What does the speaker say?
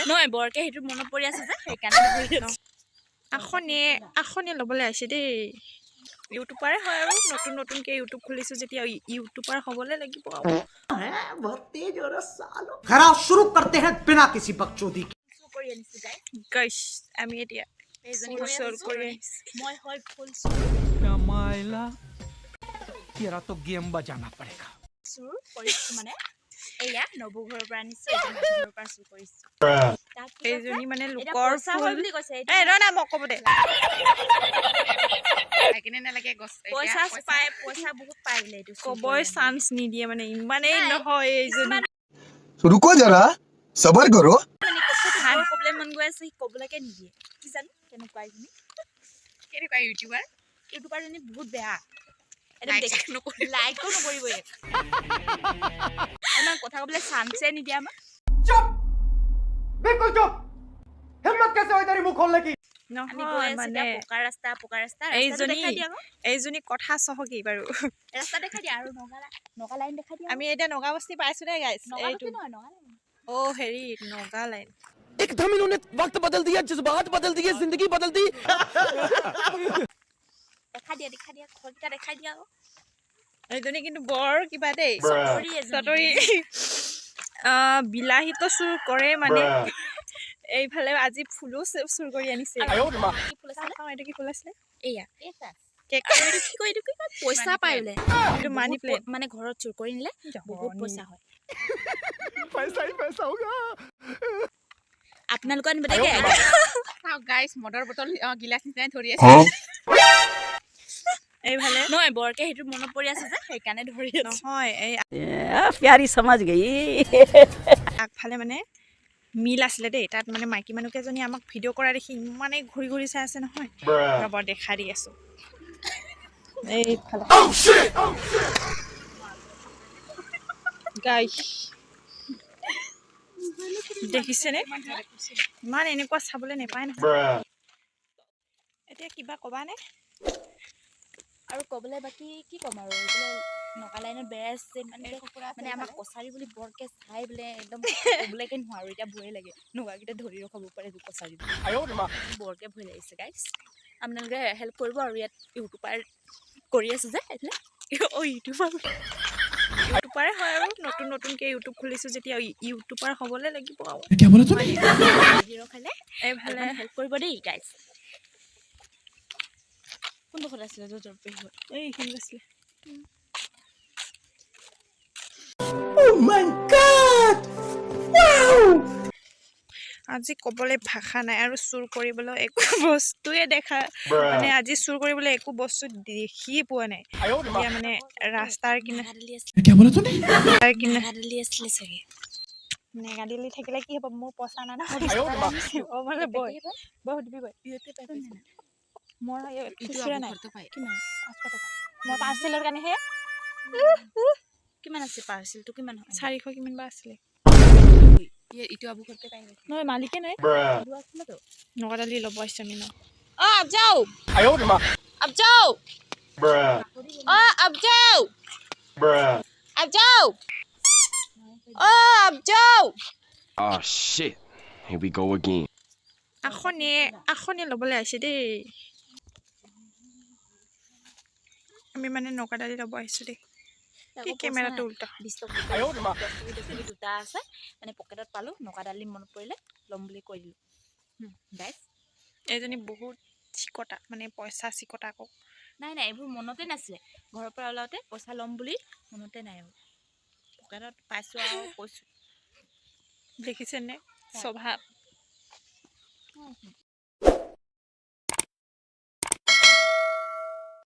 নহয় বৰকে হেতু মনত পৰি আছে যে সেইকাৰণে আখনে ল'বলৈ আহিছে দেই ইউটিউবাৰে হয় আৰু নতুন নতুনকে ইউটিউব খুলিছো যেতিয়া ইউটিউবাৰ হ'বলৈ লাগিব बहुत तेज हो रहा सालो खरा शुरू करते हैं बिना किसी बकचोदी के কৰি আনিছো গাইস আমি এতিয়া মই হয় ফুল कमाइला तेरा तो गेम बजाना पड़ेगा চুৰ কৰিছো মানে এয়া নবু ঘৰৰ পৰা আনিছো এটা মানুহৰ পৰা চুৰ কৰিছো এইজনী মানে লোকৰ ফুল বুলি কৈছে এই ৰনা মোক ক'ব দে কিনে নালাগে পইচা বহুত পাই গলে এইটো ক'বই চান্স নিদিয়ে মানে ইমানেই নহয় এইজনী रुको जरा सबर करो হাই প্ৰবলেম মন গৈ আছে ক'বলৈকে নিদিয়ে কি জানো কেনেকুৱা এইজনী কেনেকুৱা ইউটিউবাৰ জনী বহুত বেয়া লাইকো নকৰিব ইমান কথা ক'বলৈ চান্সে নিদিয়ে আমাক चुप बिल्कुल चुप हिम्मत कैसे हुई तेरी मुंह खोलने की নহয় মানে পকা ৰাস্তা এইজনী কথা চহকি বাৰু ৰাস্তা দেখাই দিয়া আৰু নগা লাইন দেখাই দিয়া আমি এতিয়া নগা বস্তি পাইছো দে গাইস এইটো নগা ও হেৰি নগা লাইন एकदम इन्होंने वक्त बदल दिया जज्बात बदल दिए जिंदगी बदल दी দেখাই দিয়া ঘৰটা দেখাই দিয়া এইজনী কিন্তু বৰ কিবা দেই চতৰি বিলাহীটো চুৰ কৰে মানে এইফালে আজি ফুলো চুৰ কৰি আনিছে এইটো কি ফুল আছিলে এয়া কেক পইচা পাই বোলে এইটো মানি প্লেট মানে ঘৰত চুৰ কৰি নিলে বহুত পইচা হয় पैसा ही पैसा होगा আপোনালোকৰ আনিব দেগে গাইস মদৰ বটল গিলাস নিচিনা ধৰি আছে এইফালে নহয় বৰকে হেতু মনত পৰি আছে যে সেইকাৰণে ধৰি আছে নহয় এই प्यारी समझ गई আগফালে মানে মিল আছিলে দেই তাত মানে মাইকী মানুহ কেইজনী আমাক ভিডিঅ' কৰা দেখি ইমানেই ঘূৰি ঘূৰি চাই আছে নহয় বৰ দেখা দি আছো এইফালে গাইস দেখিছেনে ইমান এনেকুৱা চাবলৈ নেপায় নহয় এতিয়া কিবা ক'বা নে আৰু ক'বলৈ বাকি কি ক'ম আৰু এইবিলাক নগা লাইনত বেষ্ট মানে আমাক কছাৰী বুলি বৰকে চাই বোলে একদম ক'বলৈকে নোৱাৰো এতিয়া ভয়ে লাগে নগাকেইটা ধৰি ৰখাব পাৰে কছাৰী বৰকে ভয় লাগিছে গাইছ আপোনালোকে হেল্প কৰিব আৰু ইয়াত ইউটিউবাৰ কৰি আছে যে ইউটিউবাৰে হয় আৰু নতুন নতুনকে ইউটিউব খুলিছো যেতিয়া ইউটিউবাৰ হ'বলৈ লাগিব আৰু ৰখালে এইফালে হেল্প কৰিব দেই গাইছ কোনডোখৰত আছিলে এইখিনি আছিলে আজি ক'বলৈ ভাষা নাই আৰু চুৰ কৰিবলৈ একো বস্তুৱে দেখা মানে আজি চুৰ কৰিবলৈ একো বস্তু দেখিয়ে পোৱা নাই এতিয়া মানে ৰাস্তাৰ আছিলে চাগে নেগাদিলি থাকিলে কি হ'ব মোৰ পইচা নাই মানে বৈ সুধিবি মই খুচুৰা নাই কিমান 500 টকা মই পাৰ্চেলৰ কাৰণে হে কিমান আছে পাৰ্চেলটো কিমান হয় 400 কিমান বা আছিলে ইটো আবু ঘৰতে পাই গৈছে নহয় মালিকে নাই নগাদালি ল'ব আহিছে আমি ন अब जाओ अब जाओ अब जाओ अब जाओ अब जाओ Oh shit here we go again আখনে ল'বলৈ আহিছে দেই আমি মানে নগাদালি ল'ব আহিছো দেই কি কেমেৰাটো উল্টা 20 টকা দুটা আছে মানে পকেটত পালো নগাদালি মনত পৰিলে লম বুলি কৈ দিলো গাইস এজনী বহুত চিকটা মানে পইচা চিকটা আকৌ নাই এইবোৰ মনতে নাছিলে ঘৰৰ পৰা ওলাওতে পইচা লম বুলি মনতে নাই আৰু পকেটত পাইছো আৰু কৈছো দেখিছেনে স্বভাৱ